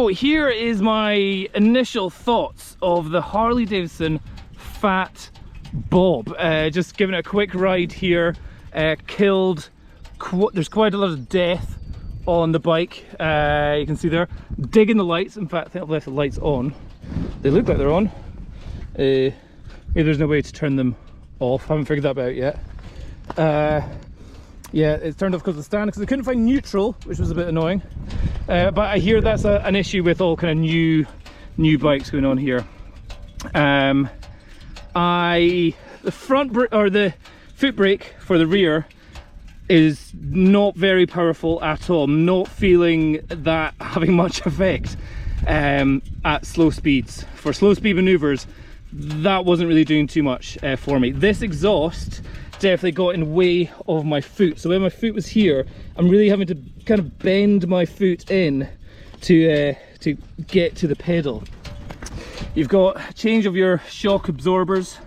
here is my initial thoughts of the Harley Davidson Fat Bob. Just giving it a quick ride here. There's quite a lot of death on the bike. You can see there, digging the lights. In fact, I think I've left the lights on. They look like they're on. Maybe there's no way to turn them off. Haven't figured that out yet. Yeah, it's turned off because of the stand, because I couldn't find neutral, which was a bit annoying. But I hear that's an issue with all kind of new bikes going on here. The foot brake for the rear is not very powerful at all. I'm not feeling that having much effect at slow speeds. For slow speed maneuvers, that wasn't really doing too much for me. This exhaust definitely got in way of my foot. So when my foot was here, I'm really having to kind of bend my foot in to get to the pedal. You've got a change of your shock absorbers,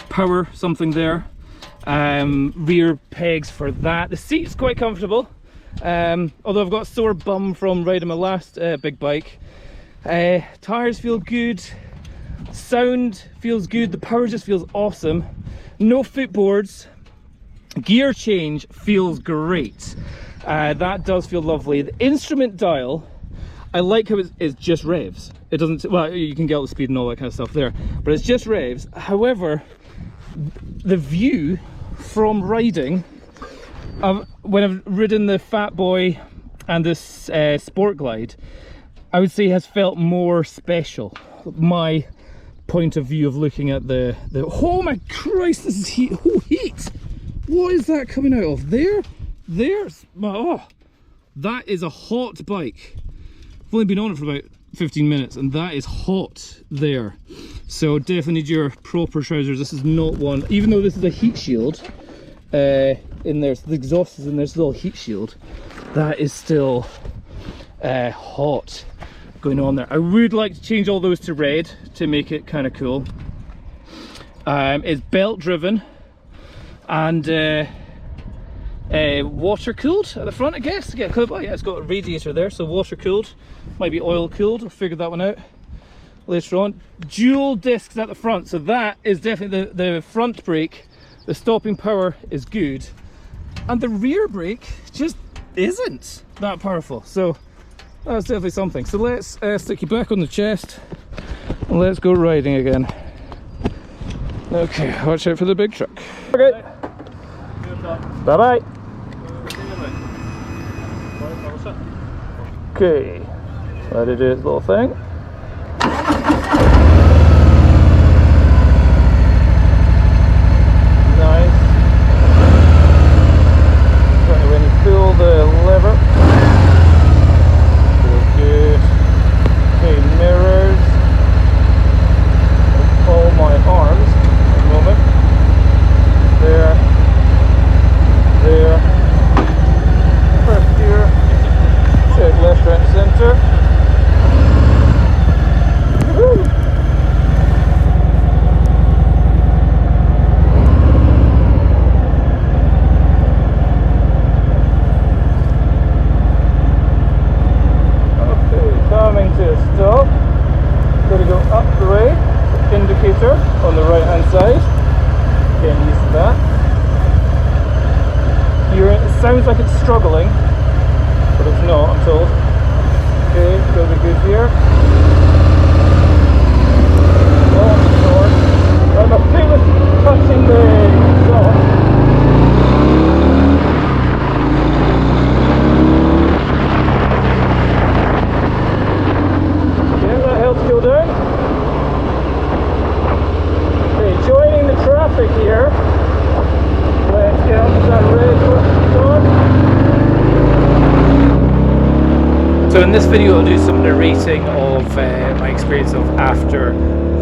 power something there, rear pegs for that. The seat's quite comfortable, although I've got a sore bum from riding my last big bike. Tires feel good, sound feels good, the power just feels awesome. No footboards. Gear change feels great. That does feel lovely. The instrument dial, I like how it's just revs. It doesn't, well, you can get all the speed and all that kind of stuff there, but it's just revs. However, the view from riding, when I've ridden the Fat Boy and this Sport Glide, I would say has felt more special. My point of view of looking at the oh my Christ, this is heat. Oh, heat! What is that coming out of there? There's oh, that is a hot bike. I've only been on it for about 15 minutes and that is hot there. So definitely need your proper trousers. This is not one, even though this is a heat shield in there, so the exhaust is in there, it's a little heat shield, that is still hot going on there. I would like to change all those to red to make it kind of cool. It's belt driven and water cooled at the front, I guess. Yeah, it's got a radiator there, so water cooled, might be oil cooled. I'll figure that one out later on. Dual discs at the front, so that is definitely the front brake. The stopping power is good, and the rear brake just isn't that powerful, so that's definitely something. So let's stick you back on the chest and let's go riding again. Okay, watch out for the big truck. Okay, bye bye. Okay, let it do its little thing. Nice. So when you pull the lever, feels good. Okay, mirrors. All my arms at the moment. There. There. First gear. Check left, right, center. Woo. Okay, coming to a stop. Going to go up the way. Indicator on the right hand side. Getting used to that. It sounds like it's struggling, but it's not, I'm told. Okay, gotta be good here. Oh, I'm a bit with touching the exhaust. Okay, that helps go down. Okay, joining the traffic here. Let's get up to that red on. So in this video I'll do some narrating of my experience of after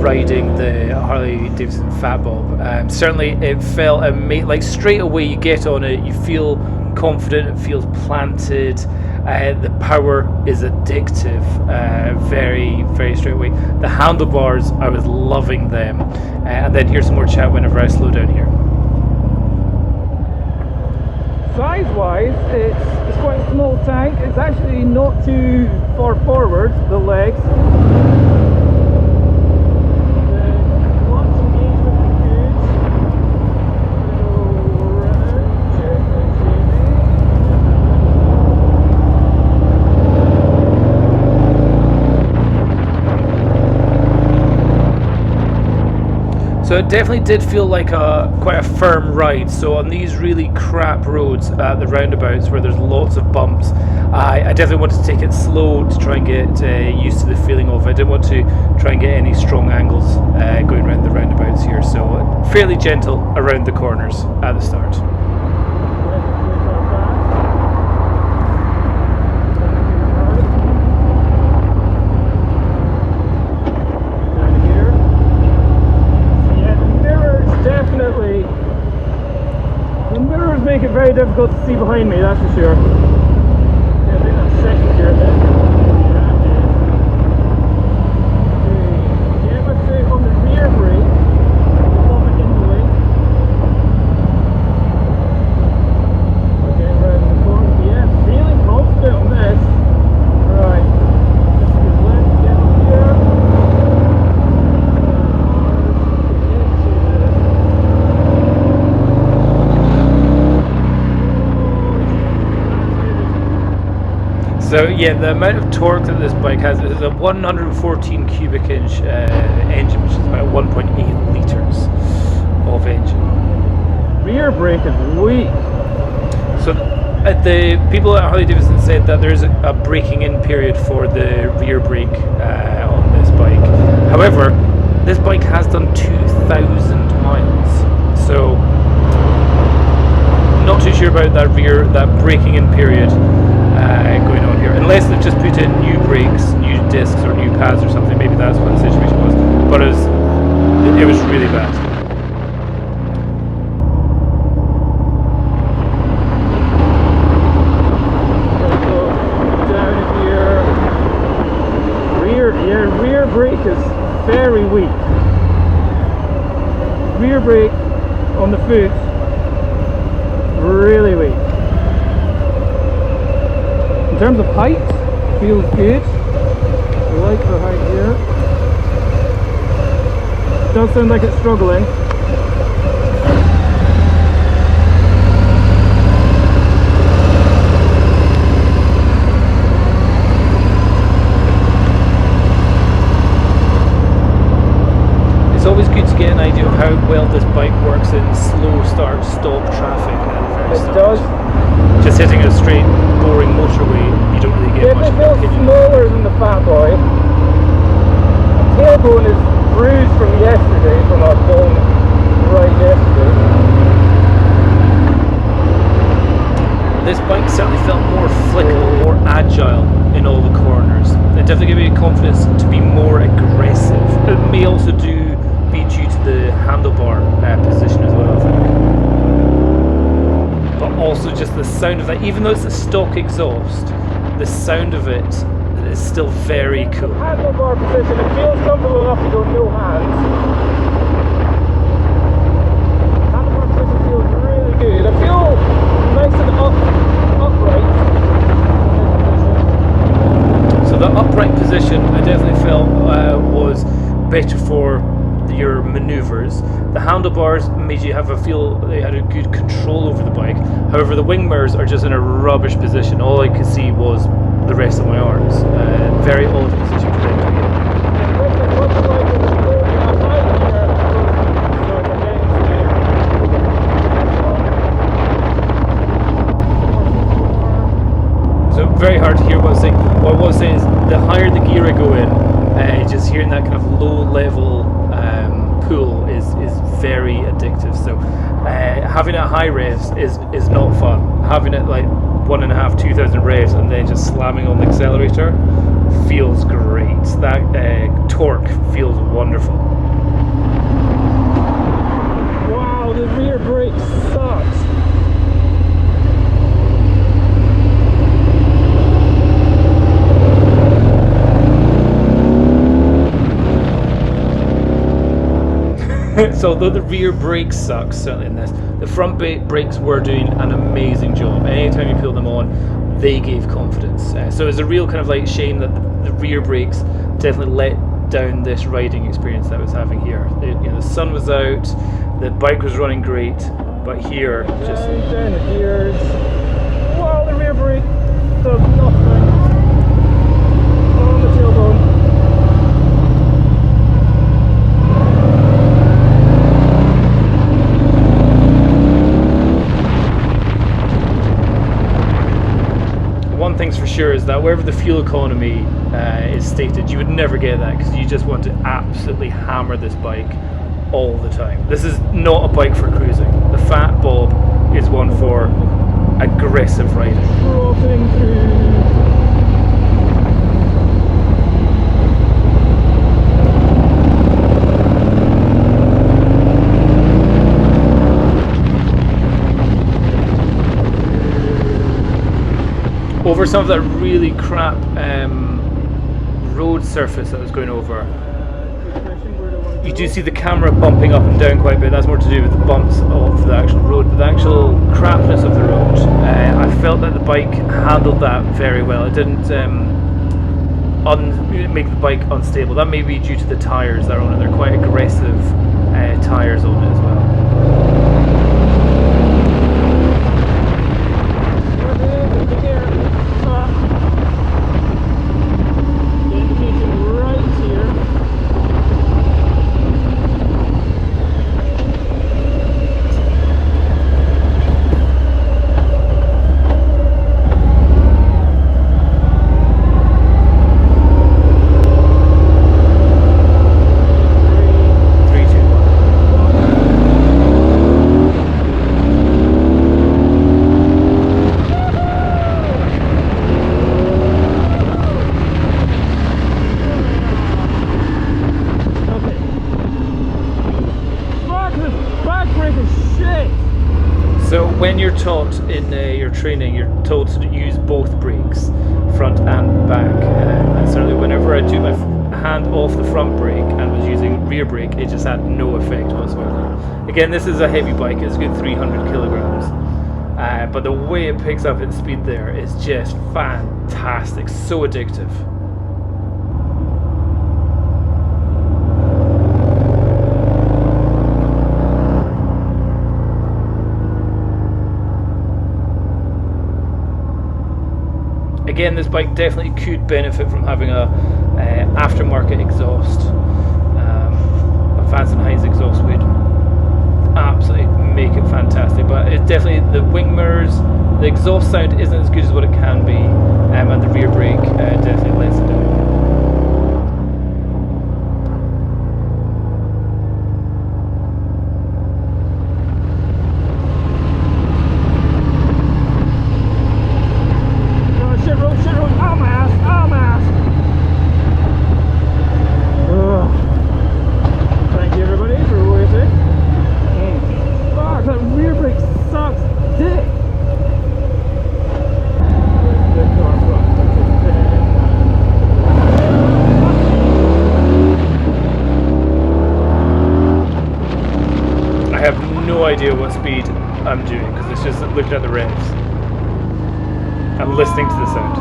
riding the Harley Davidson Fat Bob. Certainly it felt amazing, like straight away you get on it, you feel confident, it feels planted, the power is addictive, very, very straight away. The handlebars, I was loving them, and then here's some more chat whenever I slow down here. size-wise, it's quite a small tank. It's actually not too far forward, the legs. So it definitely did feel like quite a firm ride. So on these really crap roads at the roundabouts where there's lots of bumps, I definitely wanted to take it slow to try and get used to the feeling of it. I didn't want to try and get any strong angles going around the roundabouts here. So fairly gentle around the corners at the start. The mirrors make it very difficult to see behind me, that's for sure. Yeah, I think that's second gear then. Okay, let's say on the rear brake, pop it in the way. Okay, right in the corner. Yeah, feeling confident on this. Right. Let's get up here. So yeah, the amount of torque that this bike has is a 114 cubic inch engine, which is about 1.8 litres of engine. Rear brake is weak. So the people at Harley Davidson said that there's a braking in period for the rear brake on this bike. However, this bike has done 2,000 miles. So not too sure about that braking in period going on here, unless they've just put in new brakes, new discs or new pads or something. Maybe that's what the situation was, but it was really bad. Down here, rear brake is very weak. Rear brake on the foot, really weak. In terms of height, feels good. I like the height here. It does sound like it's struggling. It's always good to get an idea of how well this bike works in slow start stop traffic at the very start. It does. Just hitting a straight, boring motorway, you don't really get much of an opinion. It feels smaller than the Fat Boy. The tailbone is bruised from yesterday, from our bone right yesterday. This bike certainly felt more flickable, more agile in all the corners. It definitely gave me confidence to be more aggressive. It may also be due to the handlebar position as well, I think. But also just the sound of that, even though it's a stock exhaust, the sound of it is still very cool. Handlebar position, it feels comfortable enough to go no hands. Handlebar position feels really good. I feel nice and upright. So the upright position I definitely felt was better for your maneuvers. The handlebars made you feel they had a good control over the bike. However, the wing mirrors are just in a rubbish position. All I could see was the rest of my arms. Very odd position for them to be in. So very hard to hear what I'm saying. What I was saying is the higher the gear I go in, just hearing that kind of low level pull is very addictive. So having it at high revs is not fun. Having it like 1.5, 2,000 revs and then just slamming on the accelerator feels great. That torque feels wonderful. Wow, the rear brake sucks. So although the rear brake sucks, certainly in this, the front brakes were doing an amazing job. Anytime you pull them on, they gave confidence. So it's a real kind of like shame that the rear brakes definitely let down this riding experience that I was having here. The sun was out, the bike was running great, but here just down the gears. Wow, the rear brake does nothing on the tailbone. One thing's for sure is that wherever the fuel economy is stated, you would never get that, because you just want to absolutely hammer this bike all the time. This is not a bike for cruising. The Fat Bob is one for aggressive riding. Over some of that really crap road surface that I was going over, you do see the camera bumping up and down quite a bit. That's more to do with the bumps of the actual road, but the actual crapness of the road, I felt that the bike handled that very well. It didn't make the bike unstable. That may be due to the tyres that are on it. They're quite aggressive tyres on it as well. So when you're taught in your training, you're told to use both brakes, front and back. And certainly whenever I took my hand off the front brake and was using rear brake, it just had no effect whatsoever. Again, this is a heavy bike, it's a good 300 kilograms. But the way it picks up its speed there is just fantastic, so addictive. Again, this bike definitely could benefit from having a aftermarket exhaust. A Vance & Hines exhaust would absolutely make it fantastic. But it's definitely the wing mirrors, the exhaust sound isn't as good as what it can be, and the rear brake definitely lets it down. No idea what speed I'm doing, because it's just looking at the revs. I'm listening to the sound.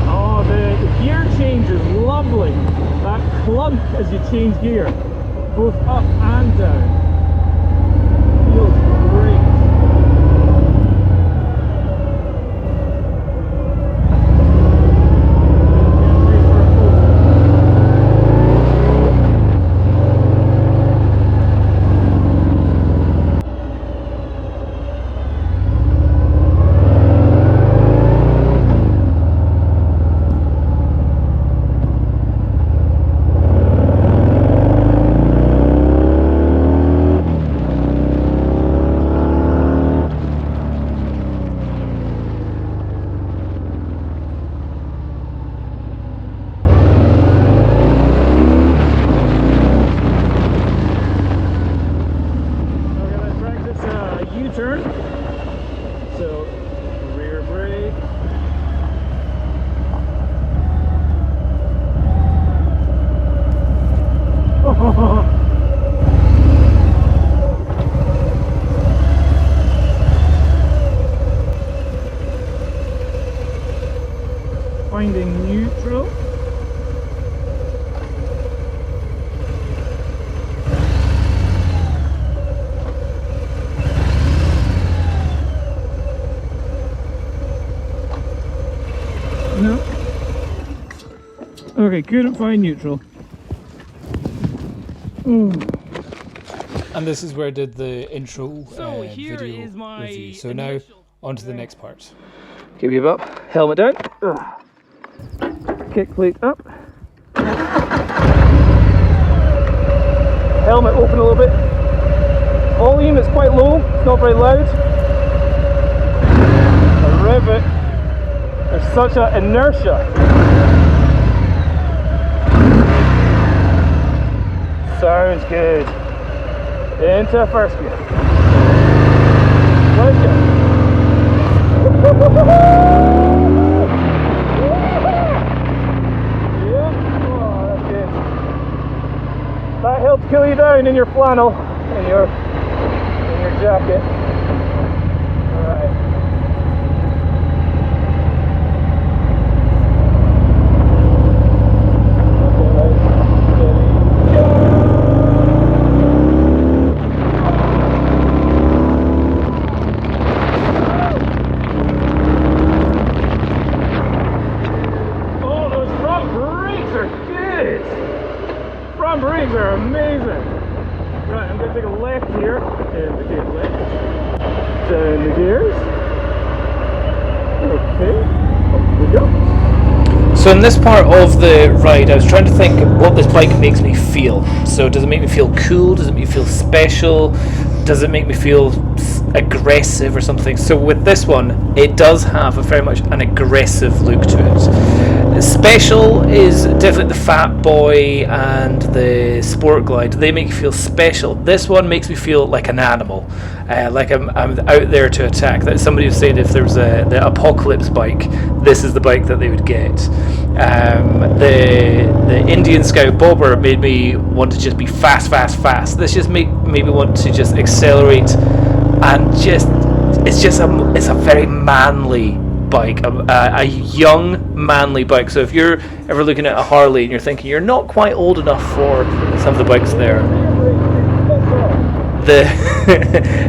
Oh, the gear change is lovely. That clunk as you change gear, both up and down. Feels great. finding neutral. No. Okay, couldn't find neutral. And this is where I did the intro here video is my review. So now on to the next part. Give you up, helmet down, kick plate up, helmet open a little bit, volume is quite low, it's not very loud, I rev it, there's such an inertia, sounds good, into first gear, like it. That helps cool you down in your flannel, in your jacket. Alright. Oh, those front brakes are good! Front brakes are amazing! Right, I'm going to take a left here, indicate left, down the gears, okay, up we go. So in this part of the ride, I was trying to think what this bike makes me feel. So does it make me feel cool? Does it make me feel special? Does it make me feel aggressive or something? So with this one, it does have a very much an aggressive look to it. Special is definitely the Fat Boy and the Sport Glide. They make you feel special. This one makes me feel like an animal, like I'm out there to attack. That somebody was saying if there was the apocalypse bike, this is the bike that they would get. The Indian Scout Bobber made me want to just be fast. This just made me want to just accelerate, and it's a very manly bike, a young manly bike. So if you're ever looking at a Harley and you're thinking you're not quite old enough for some of the bikes there,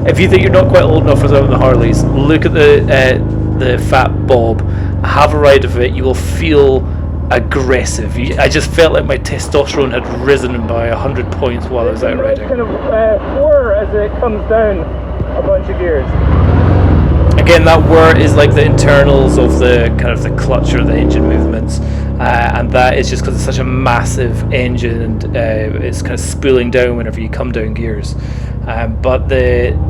if you think you're not quite old enough for some of the Harleys, look at the Fat Bob, have a ride of it. You will feel aggressive. I just felt like my testosterone had risen by 100 points while I was out riding. Kind of whir as it comes down a bunch of gears. Again, that whir is like the internals of the kind of the clutch or the engine movements, and that is just because it's such a massive engine and it's kind of spooling down whenever you come down gears. But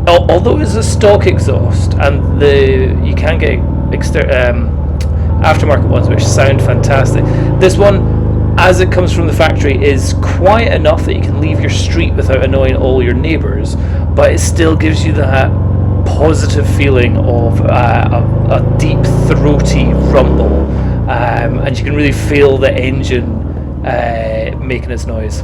although it's a stock exhaust, and you can get aftermarket ones which sound fantastic, this one, as it comes from the factory, is quiet enough that you can leave your street without annoying all your neighbours, but it still gives you that positive feeling of a deep throaty rumble, and you can really feel the engine making its noise.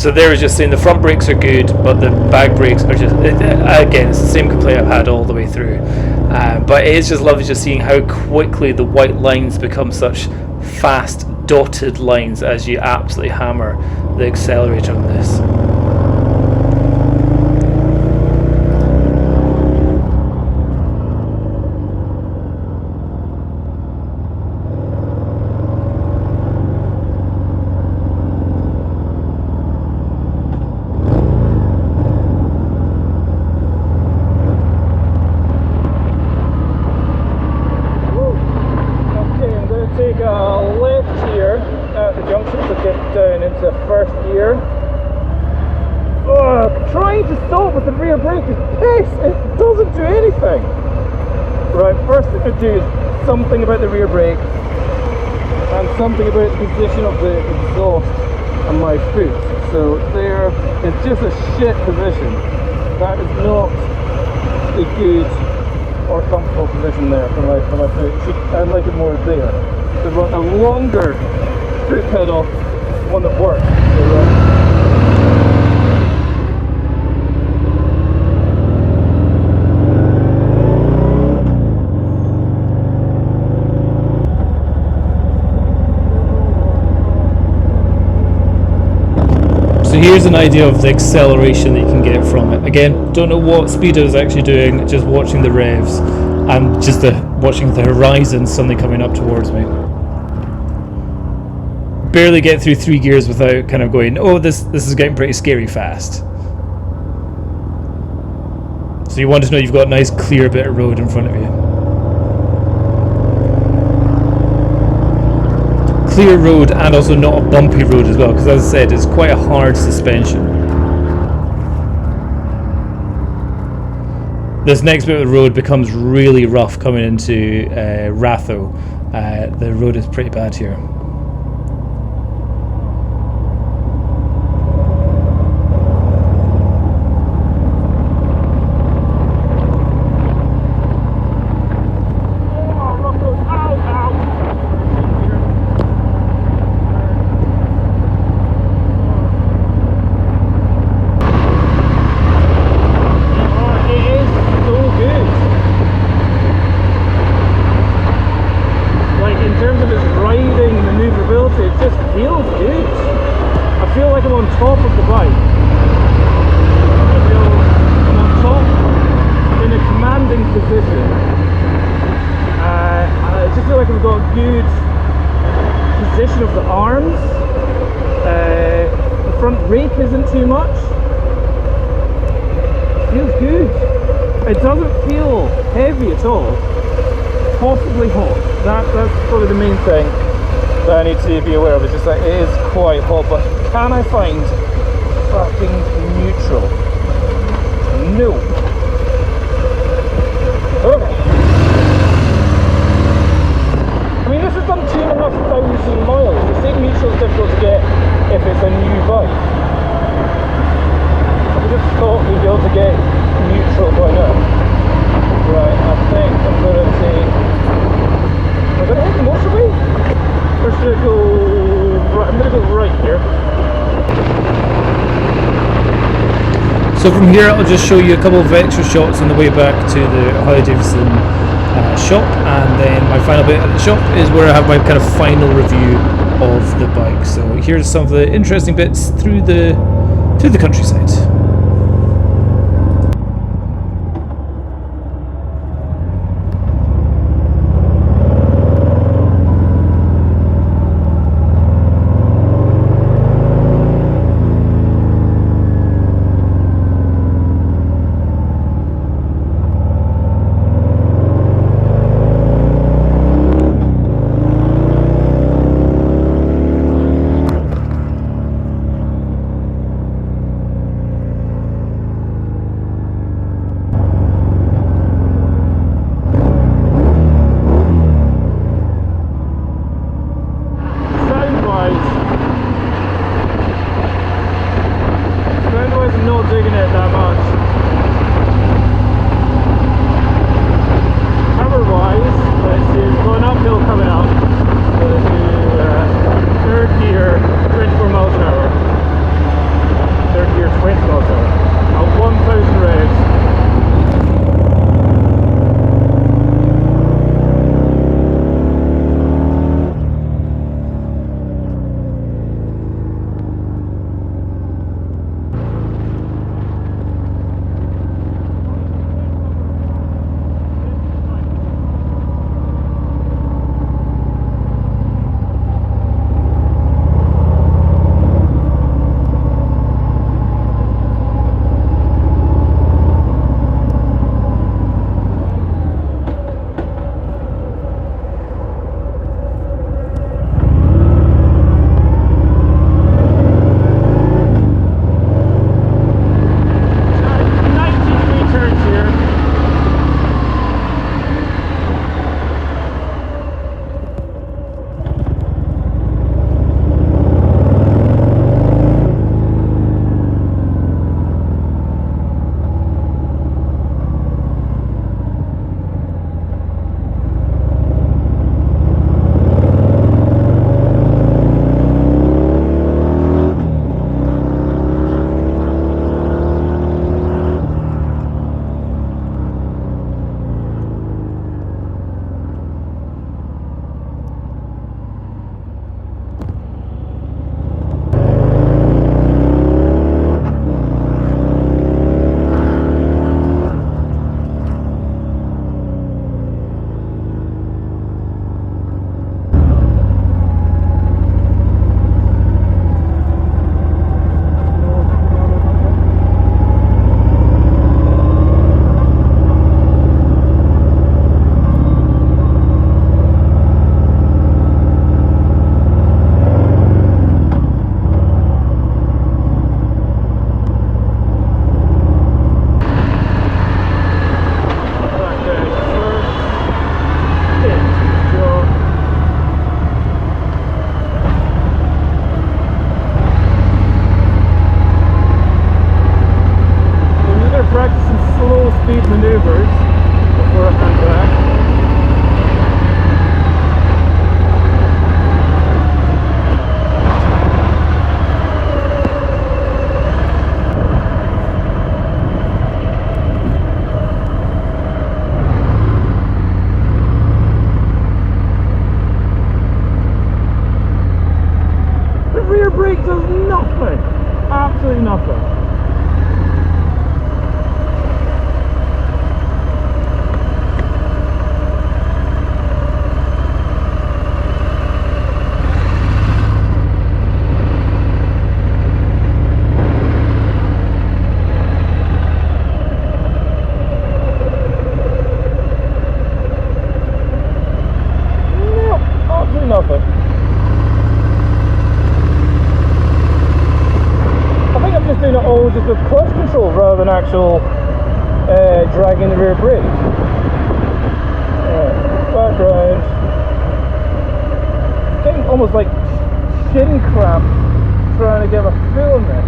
So there was just saying the front brakes are good, but the back brakes are just, again, it's the same complaint I've had all the way through. But it is just lovely just seeing how quickly the white lines become such fast dotted lines as you absolutely hammer the accelerator on this. Take a left here at the junction to get down into first gear. Trying to stop with the rear brake is piss. It doesn't do anything. Right, first thing to do is something about the rear brake and something about the position of the exhaust on my foot. So there, it's just a shit position. That is not a good or comfortable position there for my foot. I'd like it more there. There's a longer foot pedal, one that works. here's an idea of the acceleration that you can get from it. Again, don't know what speed I was actually doing, just watching the revs and just watching the horizon suddenly coming up towards me. Barely get through 3 gears without kind of going, oh, this is getting pretty scary fast. So you want to know you've got a nice clear bit of road in front of you. Clear road, and also not a bumpy road as well, because as I said, it's quite a hard suspension. This next bit of the road becomes really rough coming into Ratho. The road is pretty bad here. Of the arms, the front brake isn't too much. Feels good. It doesn't feel heavy at all. Possibly hot. That's probably the main thing that I need to be aware of. It's just like it is quite hot, but can I find fucking neutral? No. Okay. I mean, this has done 2,500 miles. The same neutral is difficult to get if it's a new bike. I just thought we'd be able to get neutral by now. Right, I think I'm going to take... Am I going to hit the motorway? Or should I go... Right, I'm going to go right here. So from here I'll just show you a couple of extra shots on the way back to the Harley Davidson shop, and then my final bit at the shop is where I have my kind of final review of the bike. So here's some of the interesting bits through the countryside. actual dragging the rear brake. Background. Getting almost like shin cramp trying to get a feel on this.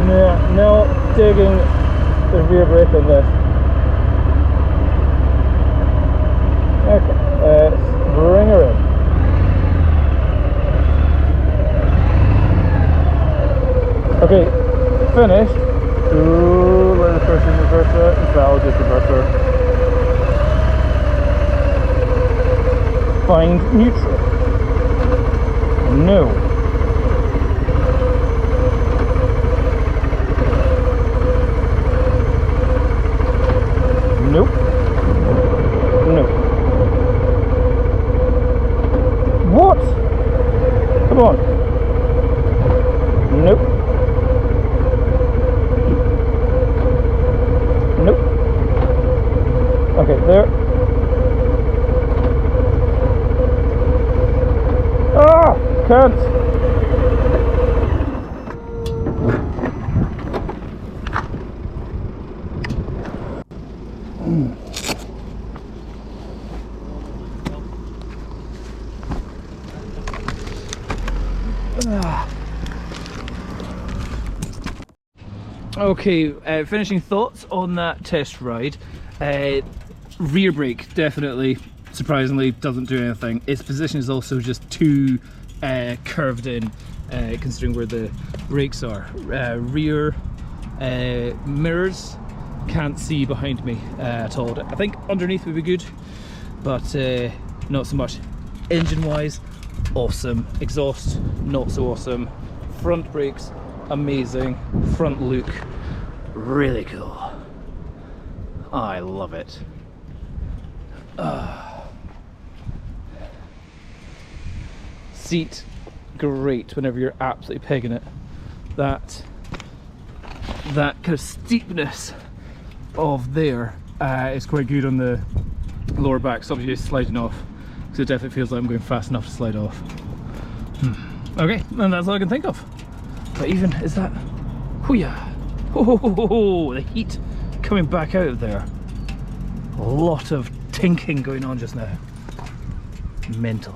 Yeah, no digging the rear brake on this. Okay, let's bring her in. Okay, finished. Ooh, let the person reverse it. Valid just reverser. Find neutral. No. Nope. Nope. What? Come on. Nope. Nope. Okay, there. Ah! Can't. Okay, finishing thoughts on that test ride. Rear brake definitely, surprisingly, doesn't do anything. Its position is also just too curved in, considering where the brakes are. Rear mirrors, can't see behind me at all. I think underneath would be good, but not so much. Engine wise, awesome. Exhaust, not so awesome. Front brakes, amazing. Front look, really cool. I love it. Seat, great whenever you're absolutely pegging it. That kind of steepness of there is quite good on the lower back, so obviously sliding off, because it definitely feels like I'm going fast enough to slide off. Okay, and that's all I can think of. But even, is that, hoo-yah, oh, the heat coming back out of there. A lot of tinking going on just now. Mental.